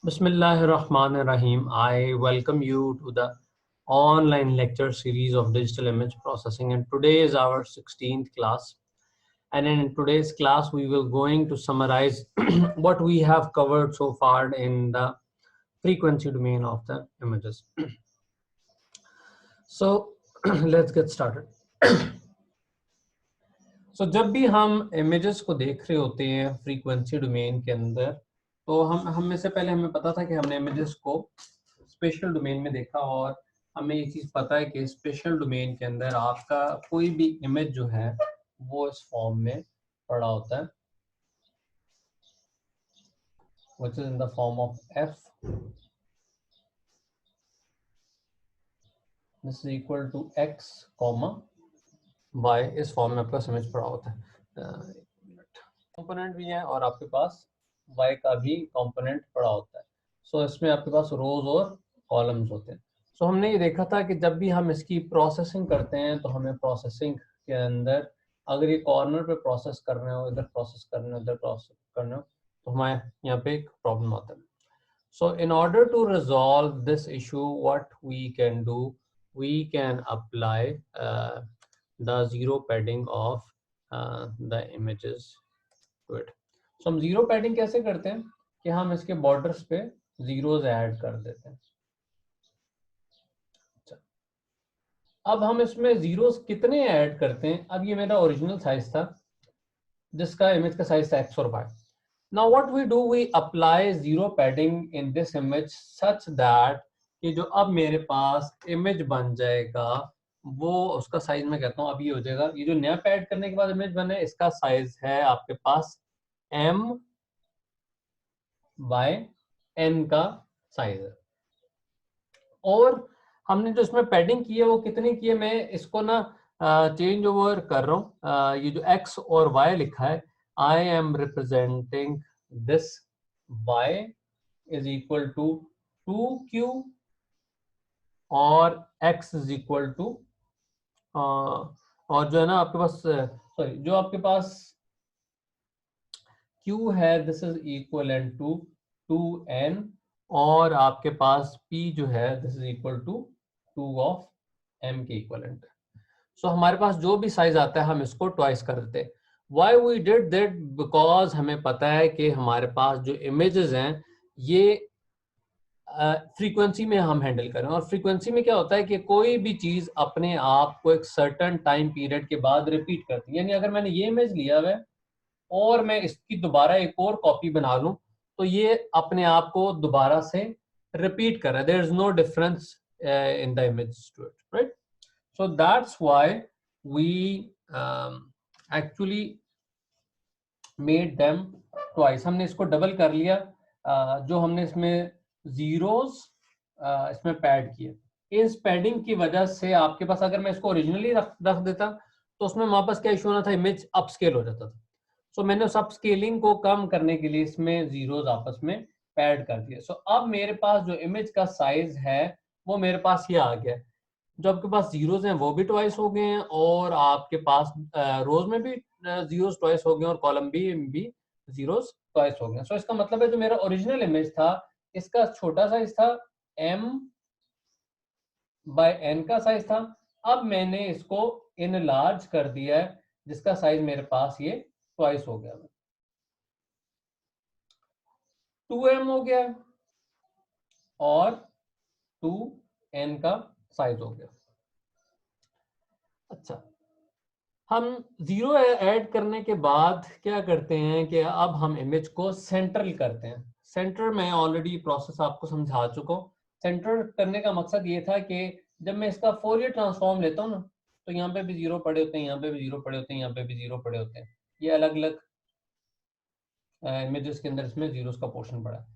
Bismillahirrahmanirrahim. I welcome you to the online lecture series of digital image processing, and today is our 16th class. And in today's class, we will going to summarize what we have covered so far in the frequency domain of the images. So let's get started. So जब भी हम images को देख रहे होते हैं frequency domain के अंदर, तो हम में से पहले हमें पता था कि हमने images को स्पेशल डोमेन में देखा, और हमें ये चीज पता है कि स्पेशल डोमेन के अंदर आपका कोई भी इमेज जो है वो इस फॉर्म में पड़ा होता है, which is in the form of f. This is equal to x, y. इस फॉर्म में आपका इमेज पड़ा होता है। कंपोनेंट भी है और आपके पास y का भी कंपोनेंट पड़ा होता है। सो इसमें आपके पास रोज और कॉलम्स होते हैं। सो हमने ये देखा था कि जब भी हम इसकी प्रोसेसिंग करते हैं तो हमें प्रोसेसिंग के अंदर अगर ये कॉर्नर पे प्रोसेस करना हो, इधर प्रोसेस करना हो, इधर प्रोसेस करना हो, तो हमारे यहाँ पे एक प्रॉब्लम आता है। So in order to resolve this issue, what we can do, we can apply the zero padding of the images to it. So हम जीरो पैडिंग कैसे करते हैं कि हम इसके बॉर्डर्स पे जीरोस ऐड कर देते हैं। अब हम इसमें जीरोस कितने ऐड करते हैं? अब ये मेरा ओरिजिनल साइज था जिसका इमेज का साइज था एक्स और y. Now what we do, we apply zero padding in this image such that कि जो अब मेरे पास इमेज बन जाएगा वो उसका साइज मैं कहता हूँ अब ये हो जाएगा। ये जो नया पैड करने के बाद इमेज बने इसका साइज है आपके पास m बाय n का साइज है। और हमने जो इसमें पैडिंग की है वो कितनी की है, मैं इसको ना चेंज ओवर कर रहा हूँ। ये जो x और y लिखा है, I am representing this y is equal to 2q और x इज इक्वल टू और जो है ना आपके पास सॉरी जो आपके पास q है this is equal to 2n और आपके पास p जो है this is equal to 2 of m के इक्वलेंट है। सो हमारे पास जो भी साइज आता है हम इसको ट्वाइस कर देते हैं। Why we did that, because हमें पता है कि हमारे पास जो इमेजेस हैं ये फ्रीक्वेंसी में हम हैंडल करें, और फ्रीक्वेंसी में क्या होता है कि कोई भी चीज अपने आप को एक सर्टेन टाइम पीरियड के बाद रिपीट करती है। यानी अगर मैंने ये इमेज लिया हुआ है और मैं इसकी दोबारा एक और कॉपी बना लूं तो ये अपने आप को दोबारा से रिपीट कर रहा है। There is no difference in the image to it, right? So that's why we actually made them twice. हमने इसको डबल कर लिया, जो हमने इसमें जीरोस इसमें पैड किए। इस पैडिंग की वजह से आपके पास अगर मैं इसको ओरिजिनली रख देता तो उसमें वापस क्या इशू होना था, इमेज अपस्केल हो जाता था। सो मैंने उस अपस्केलिंग को कम करने के लिए इसमें जीरोस आपस में पैड कर दिए। सो अब मेरे पास जो इमेज का साइज है वो मेरे पास ये आ गया। जो आपके पास जीरोस हैं वो भी ट्वाइस हो गए हैं और आपके पास रोज में भी जीरोस ट्वाइस हो गए और कॉलम भी जीरोस ट्वाइस हो गए। सो इसका मतलब है जो मेरा ओरिजिनल इमेज था इसका छोटा साइज था m बाय n का साइज था। अब मैंने इसको इनलार्ज कर दिया है जिसका साइज मेरे पास ये ट्वाइस हो गया, 2m हो गया और 2n का साइज हो गया। अच्छा, हम जीरो ऐड करने के बाद क्या करते हैं कि अब हम इमेज को सेंट्रल करते हैं। सेंटर में ऑलरेडी प्रोसेस आपको समझा चुका हूँ। सेंटर करने का मकसद ये था कि जब मैं इसका फोरियर ट्रांसफॉर्म लेता हूँ ना तो यहाँ पे भी जीरो पड़े होते हैं, यहाँ पे भी जीरो पड़े होते हैं, यहाँ पे भी जीरो पड़े होते हैं। ये अलग अलग इमेजेस के अंदर इसमें जीरोस का पोर्शन पड़ा है।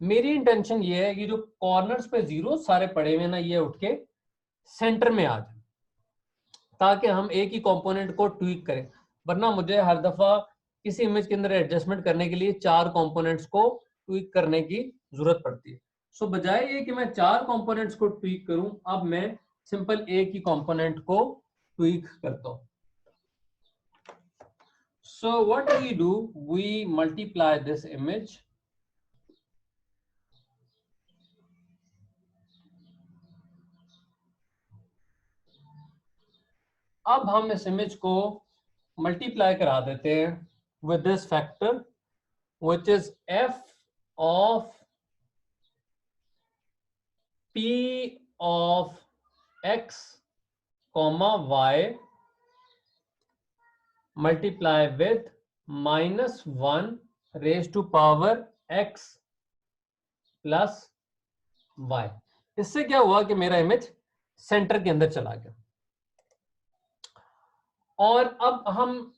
मेरी इंटेंशन ये है कि जो कॉर्नर्स पे जीरो सारे पड़े हुए ना ये उठ के सेंटर में आ जाए ताकि हम एक ही कंपोनेंट को ट्वीक करें। वरना मुझे हर दफा किसी इमेज के अंदर एडजस्टमेंट करने के लिए चार कंपोनेंट्स को ट्वीक करने की जरूरत पड़ती है। सो बजाय ये कि मैं चार कंपोनेंट्स को ट्वीक करूं, अब मैं सिंपल एक ही कंपोनेंट को ट्वीक करता हूं। So what we do, we multiply this image अब हम इस इमेज को मल्टीप्लाई करा देते हैं with this factor which is f of p of x comma y multiply with -1 raise to power x plus y। इससे क्या हुआ कि मेरा इमेज सेंटर के अंदर चला गया। और अब हम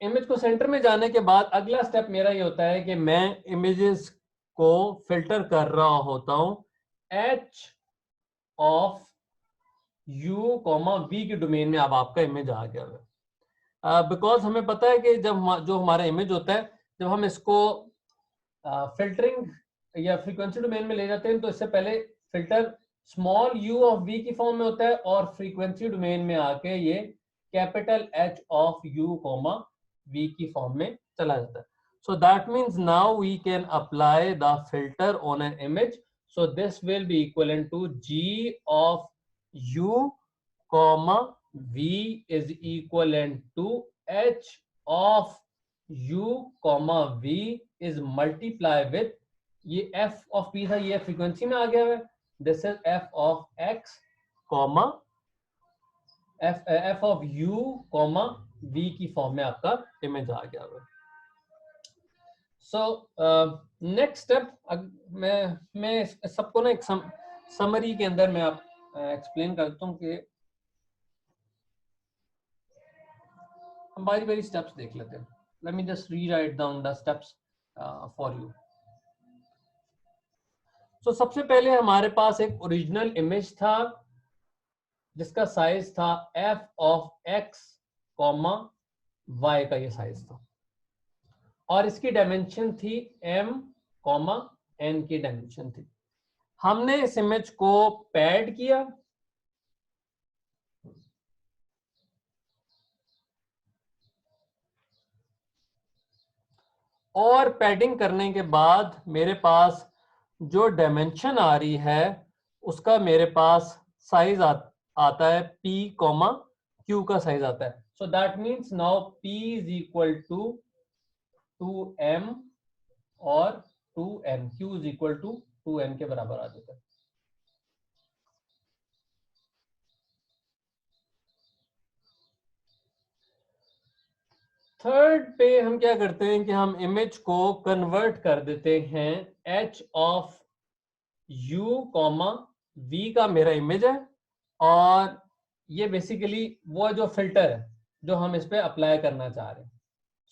इमेज को सेंटर में जाने के बाद अगला स्टेप मेरा ये होता है कि मैं इमेजेस को फिल्टर कर रहा होता हूं h of u comma v के डोमेन में। अब आपका इमेज आ गया है बिकॉज हमें पता है कि जब जो हमारा इमेज होता है, जब हम इसको फिल्टरिंग या फ्रीक्वेंसी डोमेन में ले जाते हैं तो इससे पहले filter small u of v की फॉर्म में होता है और फ्रीक्वेंसी डोमेन में आके ये capital H of u comma v की फॉर्म में चला जाता है। So that means now we can apply the filter on an image. So this will be equivalent to g of u comma v is equivalent to h of u comma v is multiply with ये f of p था, ये frequency में आ गया है। This is f of x comma f of u comma v की form में आपका image आ गया है। सो नेक्स्ट स्टेप मैं सबको ना एक समरी के अंदर मैं आप एक्सप्लेन करता हूँ कि हम बारी बारी स्टेप्स देख लेते हैं। Let me just rewrite down the steps for you. So सबसे पहले हमारे पास एक ओरिजिनल इमेज था जिसका साइज था f of x comma y का ये साइज था और इसकी डायमेंशन थी m कॉमा n की डायमेंशन थी। हमने इस इमेज को पैड किया और पैडिंग करने के बाद मेरे पास जो डायमेंशन आ रही है उसका मेरे पास साइज आता है p कॉमा q का साइज आता है। So that means now p is equal to 2m और 2n, q is equal to 2n के बराबर आ जाता है। थर्ड पे हम क्या करते हैं कि हम इमेज को कन्वर्ट कर देते हैं h of u comma v का मेरा इमेज है और ये बेसिकली वो जो फिल्टर है जो हम इस पे अप्लाई करना चाह रहे हैं।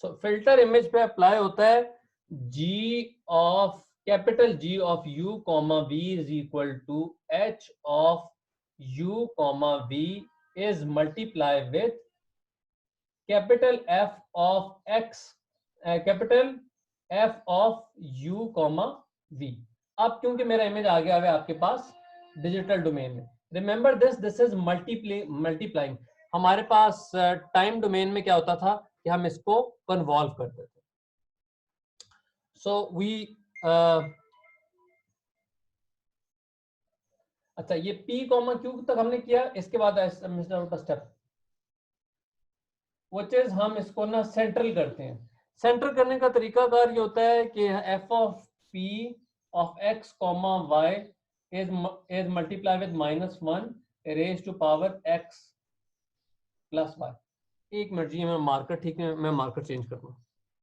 सो फिल्टर इमेज पे अप्लाई होता है g of capital G of u comma v is equal to h of u comma v is multiply with capital F of x capital F of u comma v। अब क्योंकि मेरा image आ गया है आपके पास डिजिटल डोमेन में, remember this is multiplying. हमारे पास टाइम डोमेन में क्या होता था कि हम इसको कन्वॉल्व करते थे। सो वी अच्छा ये p कॉमा q तक हमने किया। इसके बाद स्टेप वो चीज हम इसको ना सेंट्रल करते हैं। सेंटर करने का तरीका कार ये होता है कि f of p of x comma y is multiply with -1 raise to power x plus y। एक मिनट जी मैं मार्कर ठीक है, मैं मार्कर चेंज कर दूँ।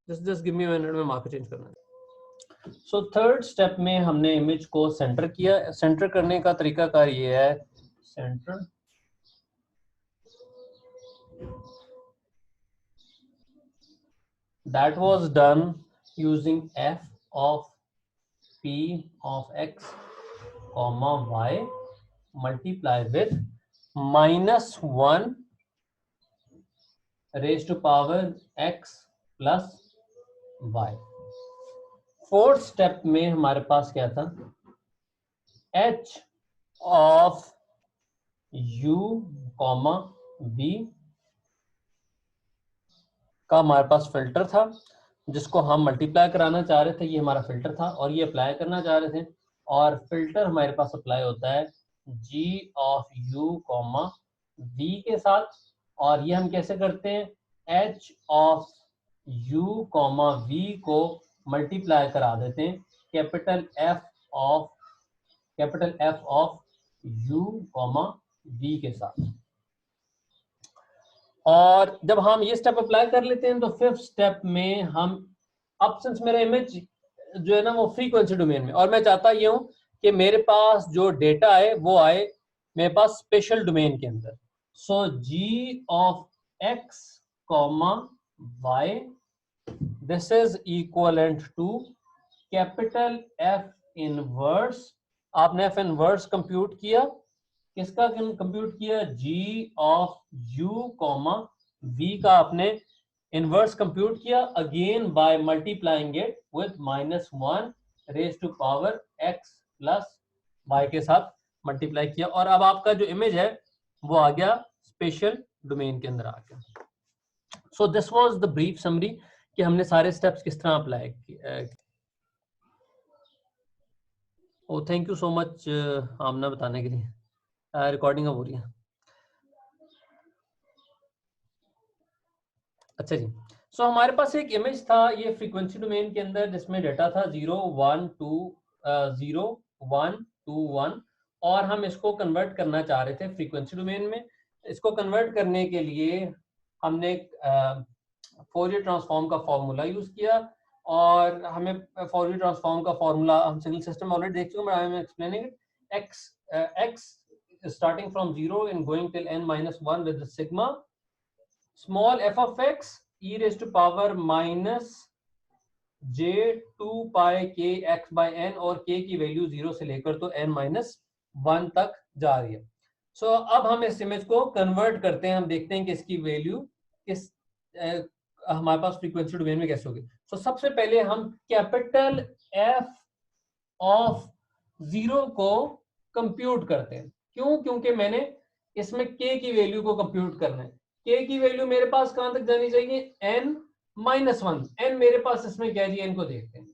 Just give me a minute में मार्कर चेंज करना है। सो थर्ड स्टेप में हमने इमेज को सेंटर किया। सेंटर करने का तरीका कार ये है centre that was done using f of p of x comma y multiply with -1 raised to power x plus y। Fourth step में हमारे पास क्या था h of u comma v का हमारे पास फिल्टर था जिसको हम मल्टीप्लाई कराना चाह रहे थे। ये हमारा फिल्टर था और ये अप्लाई करना चाह रहे थे और फिल्टर हमारे पास अप्लाई होता है g of u comma v के साथ और ये हम कैसे करते हैं, h of u comma v को मल्टीप्लाई करा देते हैं capital F of u comma v के साथ। और जब हम ये स्टेप अप्लाई कर लेते हैं तो फिफ्थ स्टेप में हम, अब सिंस मेरा इमेज जो है ना वो फ्रीक्वेंसी डोमेन में, और मैं चाहता ये हूं कि मेरे पास जो डेटा है वो आए मेरे पास स्पेशल डोमेन के अंदर। So g of x comma y, this is equivalent to capital F inverse, आपने F इनवर्स कंप्यूट किया, किसका कंप्यूट किया, g of u comma v का आपने इनवर्स कंप्यूट किया, again by multiplying it with -1 raise to power x plus y के साथ multiply किया, और अब आपका जो इमेज है वो आ गया स्पेशल डोमेन के अंदर आ गया। So this was the brief summary कि हमने सारे स्टेप्स किस तरह अप्लाई किए। ओ थैंक यू सो मच आमना बताने के लिए, रिकॉर्डिंग अब हो रही है। अच्छा जी, सो हमारे पास एक इमेज था ये फ्रीक्वेंसी डोमेन के अंदर जिसमें डेटा था 0 1 2 0 1 2 1, और हम इसको कन्वर्ट करना चाह रहे थे फ्रीक्वेंसी डोमेन में। इसको कन्वर्ट करने के लिए हमने फोरियर ट्रांसफॉर्म का फॉर्मूला यूज किया, और हमें फोरियर ट्रांसफॉर्म का फॉर्मूला हम सिग्नल सिस्टम में ऑलरेडी देख चुके हैं, I am explaining it. x starting from 0 and going till n-1 with the sigma small f of x e raised to power minus j 2 pi k x by n, और k की value 0 से लेकर तो n-1 तक जा रही है। सो अब हम इस इमेज को कन्वर्ट करते हैं, हम देखते हैं कि इसकी वैल्यू किस हमारे पास फ्रीक्वेंसी डोमेन में कैसे होगी। सो सबसे पहले हम कैपिटल F ऑफ 0 को कंप्यूट करते हैं। क्यों? क्योंकि मैंने इसमें k की वैल्यू को कंप्यूट करना है। k की वैल्यू मेरे पास कहां तक जानी चाहिए, n-1, n मेरे पास इसमें क्या है जी, n को देखते हैं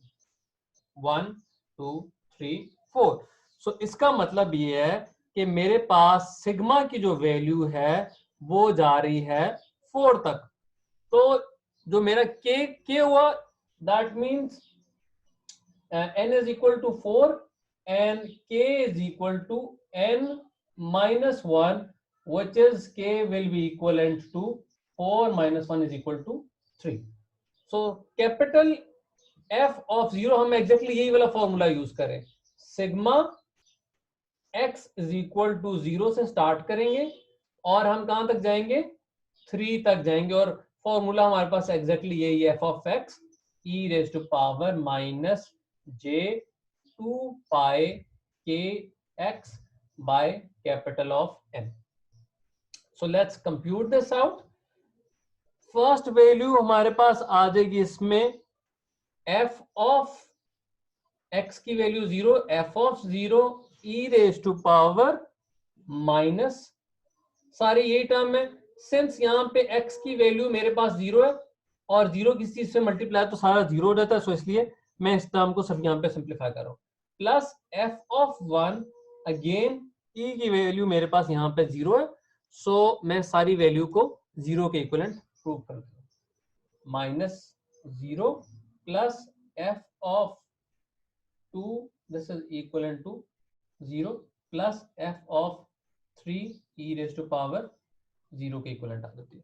1 2 3 4। सो इसका मतलब ये है कि मेरे पास सिग्मा की जो वैल्यू है वो जा रही है 4 तक। तो जो मेरा k हुआ, that means n is equal to 4 and k is equal to n-1, which is k will be equivalent to 4 minus 1 is equal to 3. So capital F of 0 हम एग्जैक्टली यही वाला फॉर्मूला यूज करें, sigma x is equal to 0 से start करेंगे और हम कहां तक जाएंगे, 3 तक जाएंगे, और फॉर्मूला हमारे पास एग्जैक्टली यही है, f of x e raised to power minus j 2 pi k x by capital of n. So let's compute this out. First value हमारे पास आ जाएगी इसमें f of x की value 0, f of 0 e raised to power minus, सारी यही term है, since यहाँ पे x की वैल्यू मेरे पास 0 है और 0 किसी चीज से मल्टीप्लाई तो सारा 0 हो जाता है, सो इसलिए मैं इस टर्म को सब यहाँ पे सिंप्लीफाई कर रहा हूँ, plus f of 1, again e की वैल्यू मेरे पास यहाँ पे 0 है, सो मैं सारी वैल्यू को 0 के इक्विवेलेंट प्रूव कर दूँ, minus 0 plus f of 2, this is equivalent to 0 plus f of 3 e raised to power 0 के इक्विवेलेंट आ जाती है।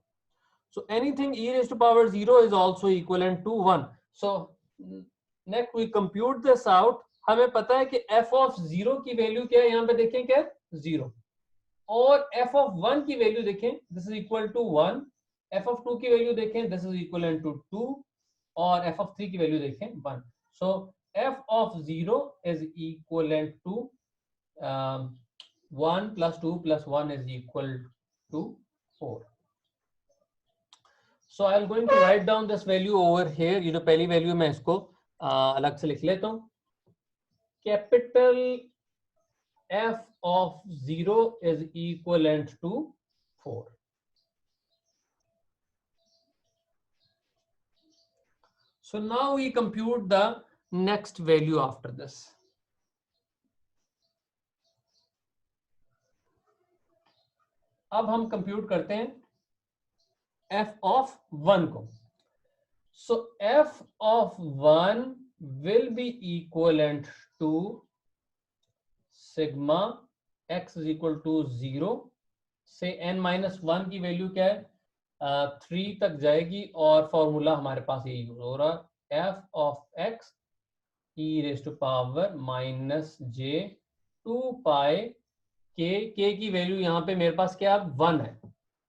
So anything e raised to power 0 is also equivalent to 1. So next we compute this out. हमें पता है कि f of 0 की value क्या है, यहाँ पे देखें क्या है 0, और f of 1 की वैल्यू देखें, this is equal to 1, f of 2 की वैल्यू देखें, this is equivalent to 2, और f of 3 की वैल्यू देखें 1. So f of 0 is equivalent to 1 plus 2 plus 1 is equal to 4. So I'm going to write down this value over here. ये जो पहली value मैं इसको अलग से लिख लेता हूँ, capital f of 0 is equivalent to 4. So now we compute the next value after this. अब हम कंप्यूट करते हैं एफ ऑफ 1 को। So F of 1 will be equivalent to sigma x is equal to 0 से n-1 की value क्या है, 3 तक जाएगी, और फॉर्मूला हमारे पास ये यूज हो रहा है, F of X e raise to power minus J 2 pi K की वैल्यू यहाँ पे मेरे पास क्या 1 है,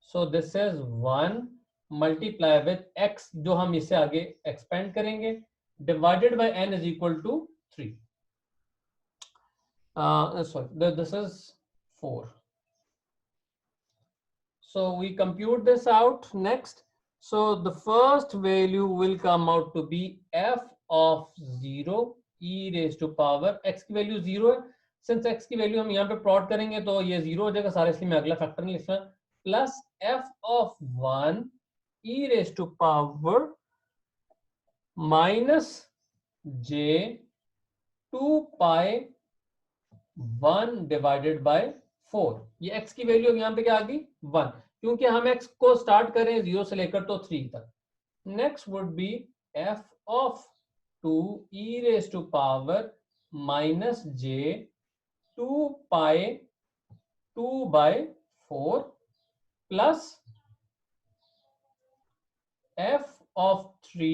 so this is 1 multiply with x जो हम इसे आगे एक्सपेंड करेंगे, divided by n is equal to 3, sorry this is 4. So we compute this out next. So the first value will come out to be f of 0 e raised to power x की value 0 है, since x की value हम यहाँ पे plot करेंगे तो ये 0 हो जाएगा सारा, इसलिए मैं अगला फैक्टर नहीं लिख रहा, plus f of 1 e raised to power minus j 2 pi 1 divided by 4, ये x की वैल्यू यहाँ पे क्या आ गई 1, क्योंकि हम x को स्टार्ट करें 0 से लेकर तो 3 तक। Next would be f of 2 e raise to power minus j 2 pi 2 by 4 plus f of 3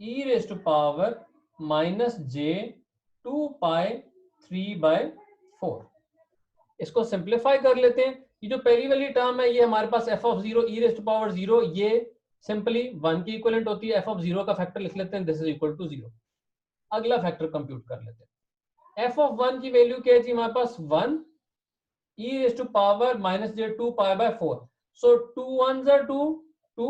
e raise to power minus j 2 pi 3 by 4। इसको सिंप्लीफाई कर लेते हैं, ये जो पहली वाली टर्म है ये हमारे पास f of 0 e raise to power 0, ये सिंपली 1 की इक्विवेलेंट होती है, f ऑफ 0 का फैक्टर लिख लेते हैं, दिस इज इक्वल टू 0। अगला फैक्टर कंप्यूट कर लेते हैं, f ऑफ 1 की वैल्यू क्या है जी हमारे पास 1 e raise to power minus j 2 pi by 4, so 2 1s are 2, 2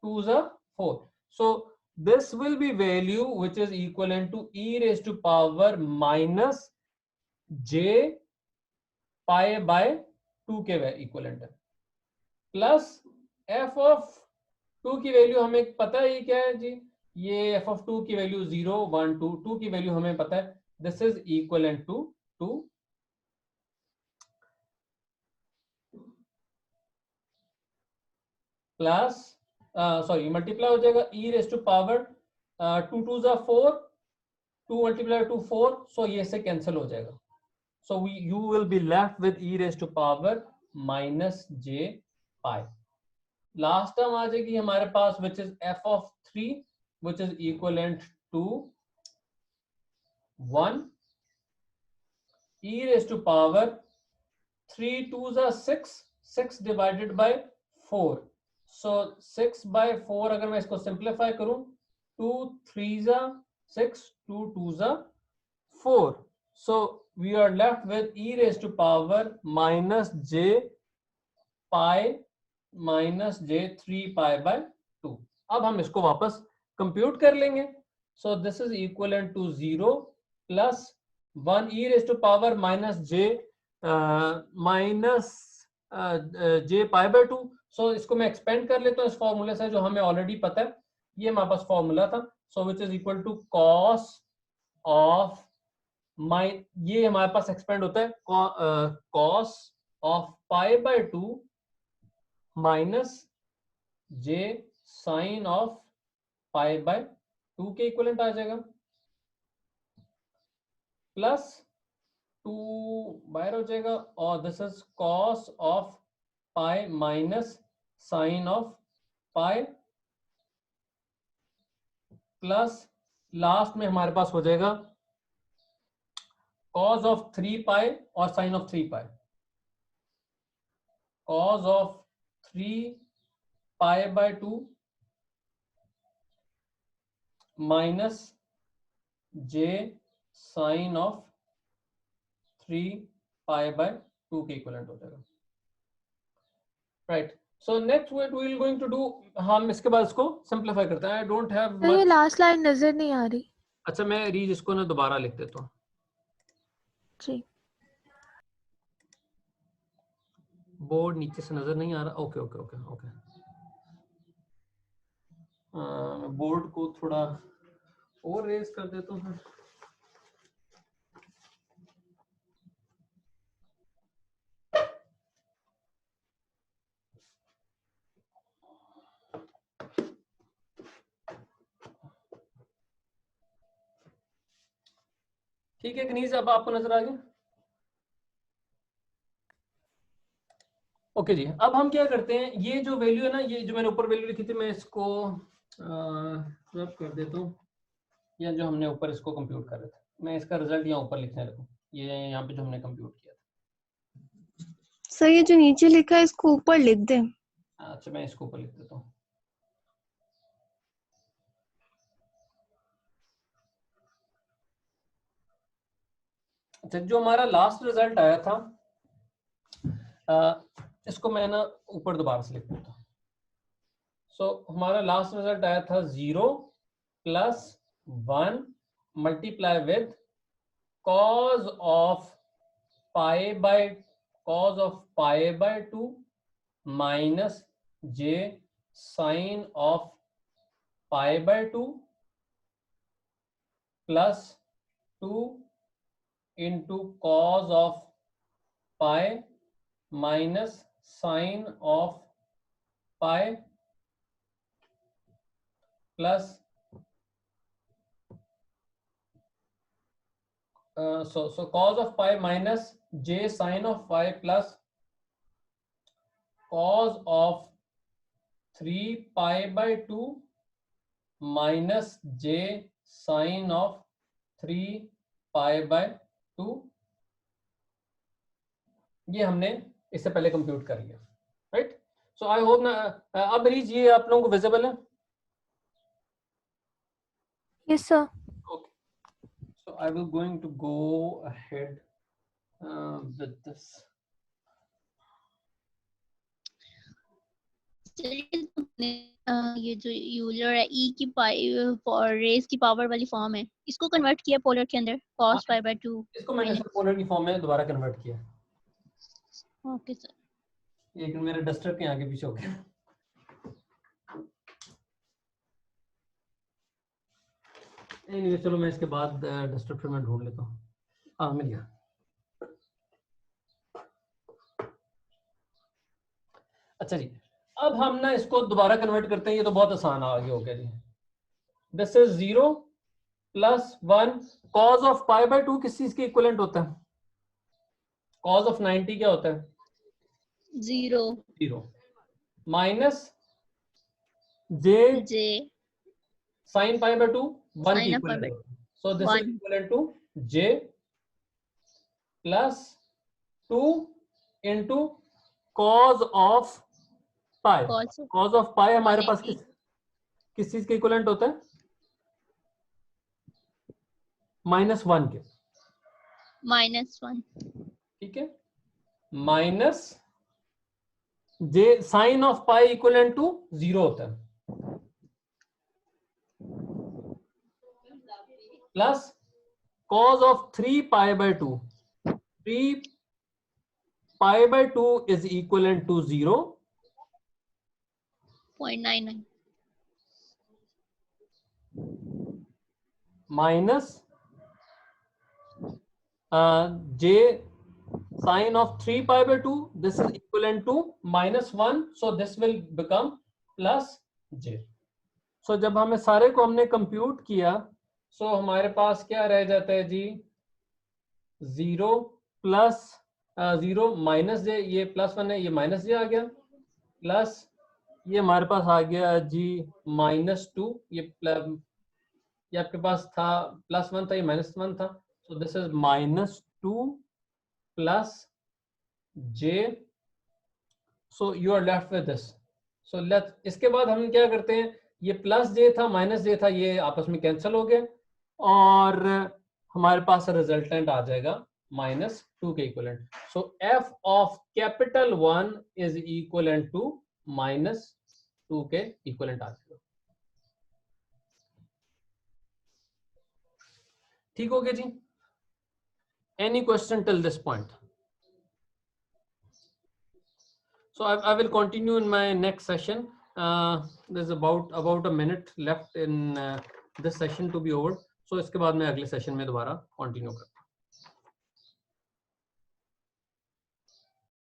2s are 4, so this will be value which is equivalent to e raised to power minus j pi by 2 के equivalent है, plus f of 2 की value हमें पता है क्या है जी, ये f of 2 की वैल्यू 0 1 2 2 की वैल्यू हमें पता है, this is equivalent to 2 plus sorry multiply हो जाएगा e रेज टू पावर 2 2 जा 4, 2 मल्टीप्लाई 2 4, सो ये से कैंसिल हो जाएगा, so you will be left with e raised to power minus j pi. Last term आ जाएगी हमारे पास which is f of 3 which is equivalent to 1 e raised to power 3 2s are 6, 6 divided by 4, so 6 by 4 अगर मैं इसको simplify करूं 2 3s are 6, 2 2s are 4, so we are left with e raised to power minus j pi minus j 3 pi by 2। अब हम इसको वापस compute कर लेंगे, so this is equivalent to 0 plus 1 e raised to power minus j minus j pi by 2, so इसको मैं expand कर लेता हूँ इस फॉर्मूले से जो हमें ऑलरेडी पता है, ये हमारे पास फॉर्मूला था, so which is equal to cos of ये हमारे पास एक्सपेंड होता है cos of pi by 2 minus j sine of pi bye 2 के इक्वलेंट आ जाएगा, प्लस 2 बाहर हो जाएगा, और this is cos of pi minus sine of pi, plus last में हमारे पास हो जाएगा कॉस ऑफ 3 पाई और sine of 3 pi, cos of 3 pi bye 2 minus j sine of 3 pi bye 2 के इक्वलेंट हो जाएगा, right. So next what we will going to do, हम इसके बाद इसको सिंपलीफाई करते हैं, आई डोंट हैव मच, ये लास्ट लाइन नजर नहीं आ रही। अच्छा मैं रीज इसको ना दोबारा लिख देता हूँ जी, बोर्ड नीचे से नजर नहीं आ रहा, okay okay okay okay, board को थोड़ा और रेज कर देता हूँ, ठीक है कनीज, अब आपको नजर आ गया? ओके जी, अब हम क्या करते हैं, ये जो वैल्यू है ना, ये जो मैंने ऊपर वैल्यू लिखी थी, मैं इसको रब कर देता हूँ, या जो हमने ऊपर इसको कंप्यूट कर रहे थे, मैं इसका रिजल्ट यहाँ ऊपर लिखने लगूँ, ये यहाँ पे जो हमने कंप्यूट किया था। सर ये जो नीचे लिखा है इसको ऊपर लिख दें। अच्छा मैं इसको ऊपर लिख देता हूँ। अच्छा, जो हमारा लास्ट रिजल्ट आया था, इसको मैं ना ऊपर दोबारा से लिख देता हूँ। सो हमारा लास्ट रिजल्ट आया था 0 + 1 multiply with cos of pi by 2 minus j sin of pi by 2 plus 2 into cos of pi minus sin of pi plus so cos of pi minus j sin of pi plus cos of 3 pi by 2 minus j sin of 3 pi by 2, ये हमने इससे पहले compute कर लिया, right? So I hope ना अब reach ये आप लोगों को विजिबल है? Yes sir. Okay, so I will going to go ahead with this. ये जो यूलर है e की रेज की पावर वाली फॉर्म है, इसको कन्वर्ट किया पोलर के अंदर cos pi by 2। इसको मैंने पोलर की फॉर्म में दोबारा कन्वर्ट किया। Okay sir. लेकिन मेरे डस्टर के आगे पीछे हो गया। एनीवे चलो मैं इसके बाद डस्टर फिर मैं ढूंढ लेता हूँ। हाँ मिल गया। अच्छा जी, अब हम ना इसको दोबारा कन्वर्ट करते हैं, ये तो बहुत आसान आगे हो गया ji. This is 0 + 1 cos of pi by 2 किस चीज के इक्विवेलेंट होता है? cos of 90 क्या होता है? 0 minus j sin pi by 2 1 की इक्विवेलेंट होता है। So this is equivalent to j + 2 into cos of pi। cos of pi हमारे पास किस चीज के इक्विवेलेंट होता है? -1 के। -1 ठीक है, minus j sine of pi equivalent to 0 होता है, plus cos of 3 pi by 2। 3 pi by 2 is equivalent to 0.99 minus j sin of 3 pi by 2, this is equivalent to -1, so this will become plus j। so जब हमें सारे को हमने compute किया, so हमारे पास क्या रह जाता है जी? 0 + 0 माइनस जे, ये +1 है, ये माइनस जे आ गया, प्लस ये हमारे पास आ गया जी -2, ये आपके पास था +1 था, ये -1 था, सो this is -2 plus j, so you are left with this। so let इसके बाद हम क्या करते हैं, ये प्लस जे था माइनस जे था, ये आपस में कैंसिल हो गए और हमारे पास रिजल्टेंट आ जाएगा -2 के equivalent. So f of capital 1 is equivalent to -2 के इक्विवेलेंट आ जाएगा। ठीक हो गया जी? Any question till this point? So I will continue in my next session. There's about a minute left in this session to be over. So इसके बाद मैं अगले session में दोबारा कंटिन्यू करूँ।